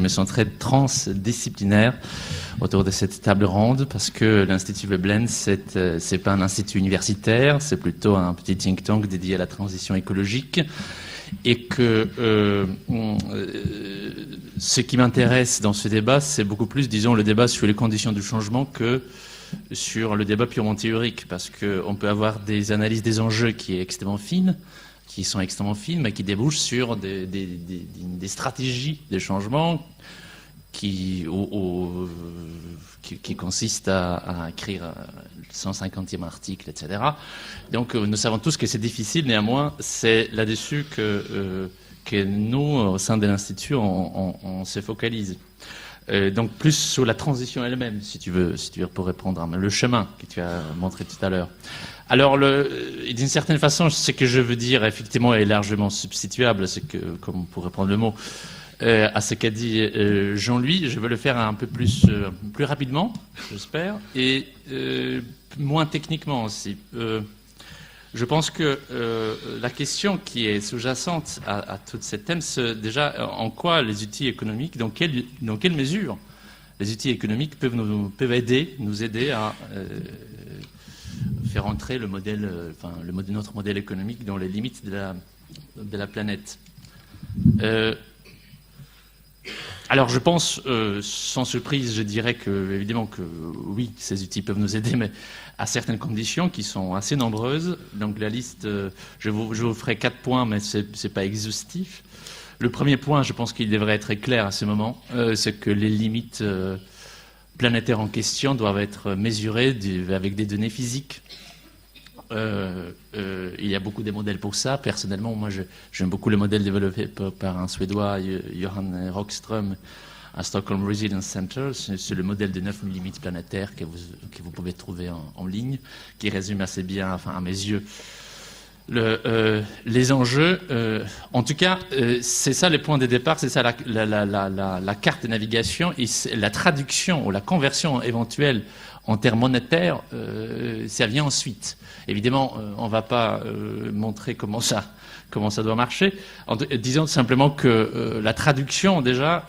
me sens très transdisciplinaire autour de cette table ronde parce que l'Institut Veblen, c'est pas un institut universitaire, c'est plutôt un petit think tank dédié à la transition écologique. Et que ce qui m'intéresse dans ce débat, c'est beaucoup plus, disons, le débat sur les conditions du changement que sur le débat purement théorique, parce qu'on peut avoir des analyses des enjeux qui sont extrêmement fines, mais qui débouchent sur des stratégies de changement qui consistent à écrire le 150e article, etc. Donc nous savons tous que c'est difficile, néanmoins c'est là-dessus que nous, au sein de l'Institut, on se focalise. Donc plus sur la transition elle-même, si tu veux, pour répondre, le chemin que tu as montré tout à l'heure. Alors, d'une certaine façon, ce que je veux dire, effectivement, est largement substituable, comme on pourrait prendre le mot, à ce qu'a dit Jean-Louis. Je veux le faire un peu plus rapidement, j'espère, et moins techniquement aussi. Je pense que la question qui est sous-jacente à tout ce thème, c'est déjà en quoi les outils économiques, dans quelle mesure les outils économiques peuvent nous aider à faire entrer notre modèle économique dans les limites de la planète. Alors je pense, sans surprise, je dirais évidemment que oui, ces outils peuvent nous aider, mais à certaines conditions qui sont assez nombreuses. Donc la liste, je vous ferai 4 points, mais c'est pas exhaustif. Le premier point, je pense qu'il devrait être très clair à ce moment, c'est que les limites planétaires en question doivent être mesurées avec des données physiques. Il y a beaucoup de modèles pour ça. Personnellement, moi, j'aime beaucoup le modèle développé par un Suédois, Johan Rockström, à Stockholm Resilience Center. C'est le modèle de 9 limites planétaires que vous pouvez trouver en ligne, qui résume assez bien, à mes yeux, les enjeux. En tout cas, c'est ça les points de départ, c'est ça la carte de navigation, et la traduction ou la conversion éventuelle en termes monétaires, ça vient ensuite. Évidemment, on ne va pas montrer comment ça doit marcher. Disons simplement que la traduction, déjà,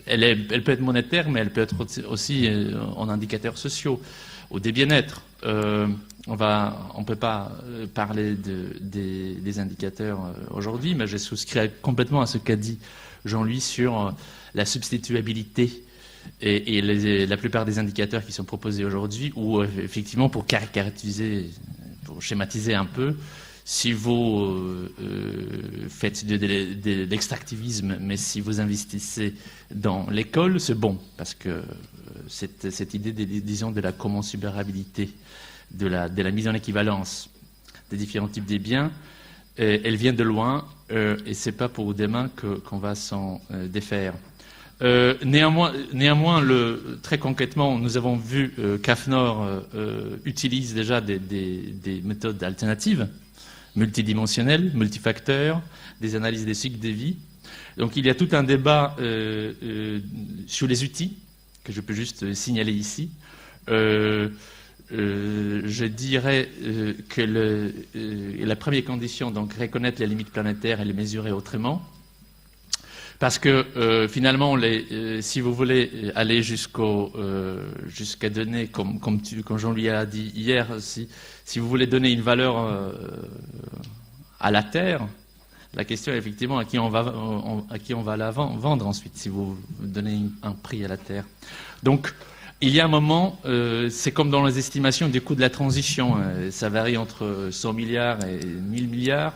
elle peut être monétaire, mais elle peut être aussi en indicateurs sociaux ou des bien-être. On ne peut pas parler des indicateurs aujourd'hui, mais je souscris complètement à ce qu'a dit Jean-Louis sur la substituabilité et la plupart des indicateurs qui sont proposés aujourd'hui, où effectivement, pour caractériser, pour schématiser un peu, si vous faites de l'extractivisme, mais si vous investissez dans l'école, c'est bon, parce que cette idée, disons, de la commensurabilité, de la mise en équivalence des différents types de biens, elle vient de loin, et c'est pas pour demain qu'on va s'en défaire. Néanmoins, très concrètement, nous avons vu qu'AFNOR utilise déjà des méthodes alternatives, multidimensionnelles, multifacteurs, des analyses des cycles de vie. Donc il y a tout un débat sur les outils, que je peux juste signaler ici. Je dirais que la première condition, donc reconnaître les limites planétaires et les mesurer autrement. Parce que finalement, si vous voulez aller jusqu'à donner, comme Jean-Louis a dit hier, si vous voulez donner une valeur à la Terre, la question est effectivement à qui on va la vendre ensuite, si vous donnez un prix à la Terre. Donc, il y a un moment, c'est comme dans les estimations du coût de la transition, ça varie entre 100 milliards et 1000 milliards.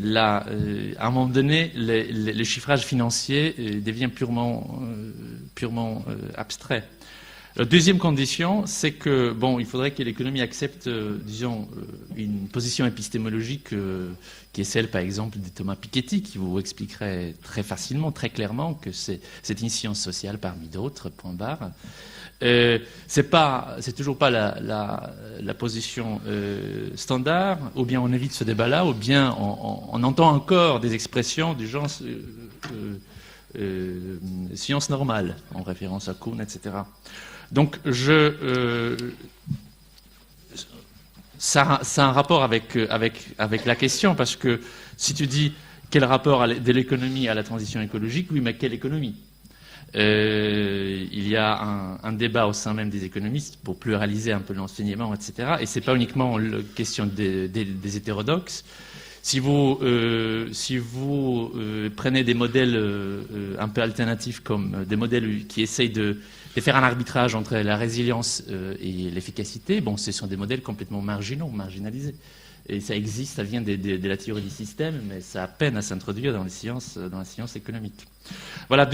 Là, à un moment donné, le chiffrage financier devient purement abstrait. La deuxième condition, c'est que il faudrait que l'économie accepte, disons, une position épistémologique qui est celle, par exemple, de Thomas Piketty, qui vous expliquerait très facilement, très clairement, que c'est une science sociale parmi d'autres. Point barre. C'est toujours pas la position standard, ou bien on évite ce débat-là, ou bien on entend encore des expressions du genre science normale, en référence à Kuhn, etc. Donc ça a un rapport avec la question, parce que si tu dis Quel rapport de l'économie à la transition écologique? Oui, mais quelle économie? Il y a un débat au sein même des économistes pour pluraliser un peu l'enseignement, etc. Et c'est pas uniquement la question des hétérodoxes. Si vous prenez des modèles un peu alternatifs, comme des modèles qui essayent de faire un arbitrage entre la résilience et l'efficacité, bon, ce sont des modèles complètement marginalisés. Et ça existe, ça vient de la théorie du système, mais ça a peine à s'introduire dans la science économique. Voilà,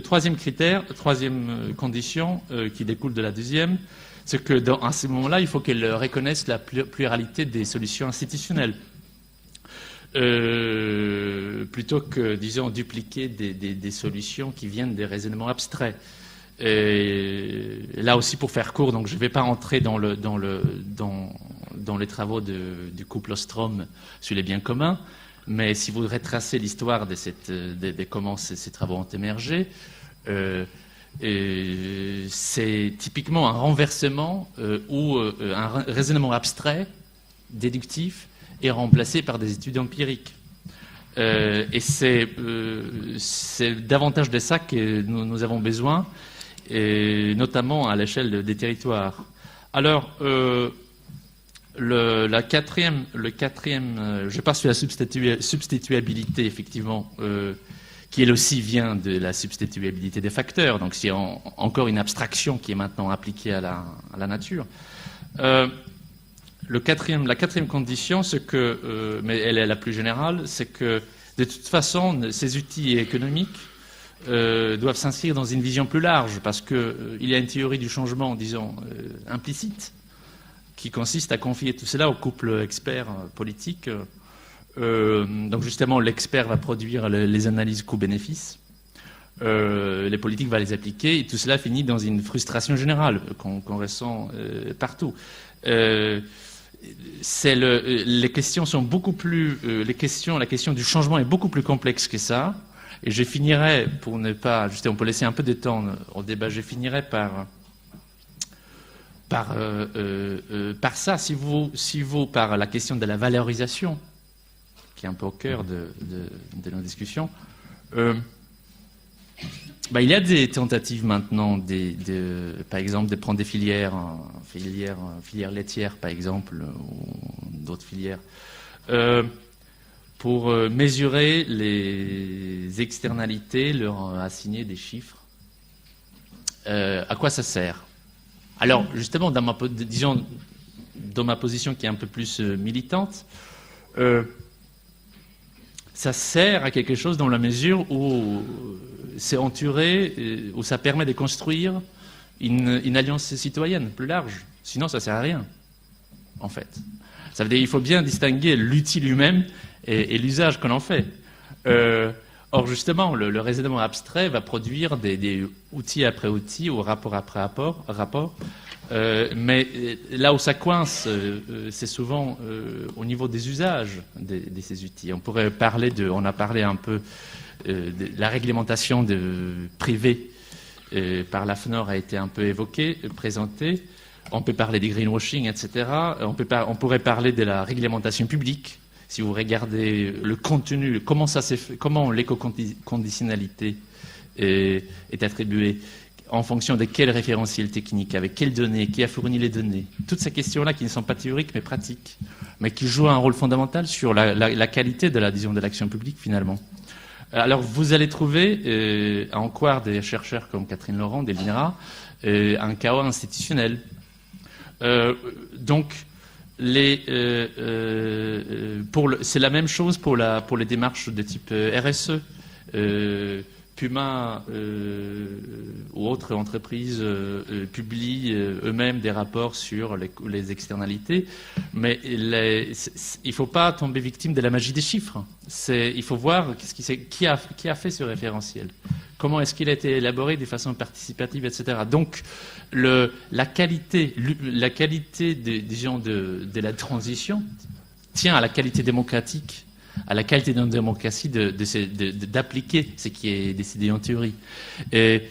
troisième critère, troisième condition qui découle de la deuxième, c'est que à ce moment-là, il faut qu'elle reconnaisse la pluralité des solutions institutionnelles. Plutôt que, disons, dupliquer des solutions qui viennent des raisonnements abstraits. Et là aussi, pour faire court, donc je ne vais pas entrer dans les travaux du couple Ostrom sur les biens communs, mais si vous retracez l'histoire de comment ces travaux ont émergé, c'est typiquement un renversement où un raisonnement abstrait, déductif, est remplacé par des études empiriques. Et c'est davantage de ça que nous avons besoin, et notamment à l'échelle des territoires. Alors, le quatrième, je passe sur la substituabilité, effectivement, qui elle aussi vient de la substituabilité des facteurs, donc c'est encore une abstraction qui est maintenant appliquée à la nature. La quatrième condition, c'est que, mais elle est la plus générale, c'est que de toute façon, ces outils économiques doivent s'inscrire dans une vision plus large, parce qu'il y a une théorie du changement, disons, implicite, qui consiste à confier tout cela au couple expert-politique. Donc justement, l'expert va produire les analyses coût-bénéfice, les politiques vont les appliquer, et tout cela finit dans une frustration générale qu'on ressent partout. Les questions sont beaucoup plus, la question du changement est beaucoup plus complexe que ça. Et je finirai, pour ne pas, justement, pour laisser un peu de temps au débat, je finirai par ça, si vous, par la question de la valorisation, qui est un peu au cœur de nos discussions, il y a des tentatives maintenant, par exemple, de prendre des filières laitières, par exemple, ou d'autres filières, pour mesurer les externalités, leur assigner des chiffres. À quoi ça sert? Alors, justement, dans ma position qui est un peu plus militante, ça sert à quelque chose dans la mesure où c'est entouré, où ça permet de construire une alliance citoyenne plus large. Sinon, ça ne sert à rien, en fait. Ça veut dire qu'il faut bien distinguer l'outil lui-même et l'usage qu'on en fait. Or, justement, le raisonnement abstrait va produire des outils après outils, ou rapport après rapport. Mais là où ça coince, c'est souvent au niveau des usages de ces outils. On a parlé un peu de la réglementation privée par l'AFNOR a été un peu évoquée, présentée. On peut parler des greenwashing, etc. On pourrait parler de la réglementation publique. Si vous regardez le contenu, comment l'éco-conditionnalité est attribuée, en fonction de quel référentiel technique, avec quelles données, qui a fourni les données. Toutes ces questions-là qui ne sont pas théoriques mais pratiques, mais qui jouent un rôle fondamental sur la qualité de l'action publique finalement. Alors vous allez trouver en Quart des chercheurs comme Catherine Laurent, de l'INRA, un chaos institutionnel. Donc, c'est la même chose pour les démarches de type RSE. Puma ou autres entreprises publient eux-mêmes des rapports sur les externalités, mais il ne faut pas tomber victime de la magie des chiffres. Il faut voir qui a fait ce référentiel, comment est-ce qu'il a été élaboré de façon participative, etc. Donc, la qualité de la transition tient à la qualité démocratique, à la qualité d'une démocratie d'appliquer ce qui est décidé en théorie. Et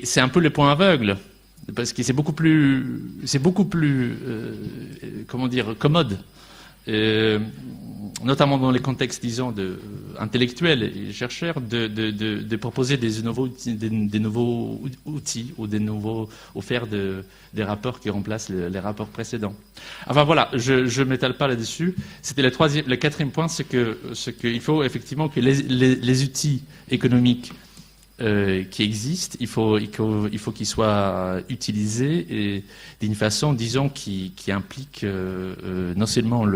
c'est un peu le point aveugle, parce que c'est beaucoup plus comment dire, commode notamment dans les contextes, disons, intellectuels et chercheurs, de proposer des nouveaux outils ou faire des rapports qui remplacent les rapports précédents. Enfin voilà, je ne m'étale pas là-dessus. C'était le quatrième point, c'est qu'il faut effectivement que les outils économiques qui existent, il faut qu'ils soient utilisés et d'une façon, disons, qui implique non seulement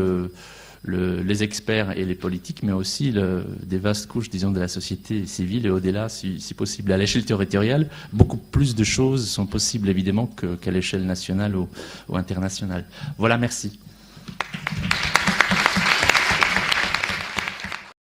les experts et les politiques, mais aussi des vastes couches, disons, de la société civile et au-delà, si possible. À l'échelle territoriale, beaucoup plus de choses sont possibles, évidemment, qu'à l'échelle nationale ou internationale. Voilà, merci.